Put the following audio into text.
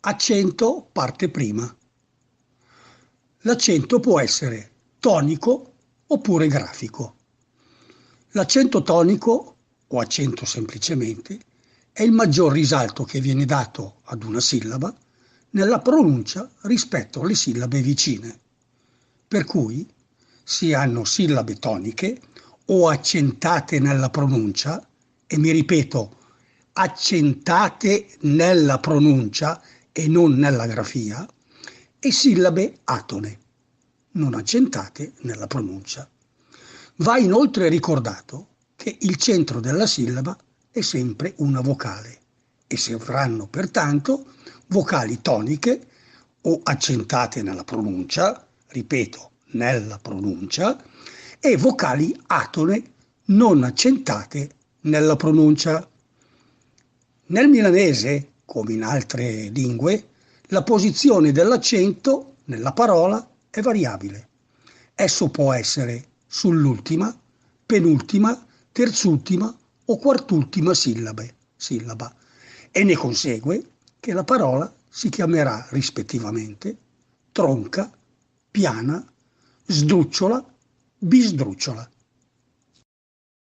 Accento parte prima. L'accento può essere tonico oppure grafico. L'accento tonico, o accento semplicemente, è il maggior risalto che viene dato ad una sillaba nella pronuncia rispetto alle sillabe vicine. Per cui si hanno sillabe toniche o accentate nella pronuncia, e mi ripeto, accentate nella pronuncia e non nella grafia, e sillabe atone, non accentate nella pronuncia. Va inoltre ricordato che il centro della sillaba è sempre una vocale e si avranno pertanto vocali toniche o accentate nella pronuncia, ripeto, nella pronuncia, e vocali atone non accentate nella pronuncia. Nel milanese, come in altre lingue, la posizione dell'accento nella parola è variabile. Esso può essere sull'ultima, penultima, terzultima o quartultima sillaba, e ne consegue che la parola si chiamerà rispettivamente tronca, piana, sdrucciola, bisdrucciola.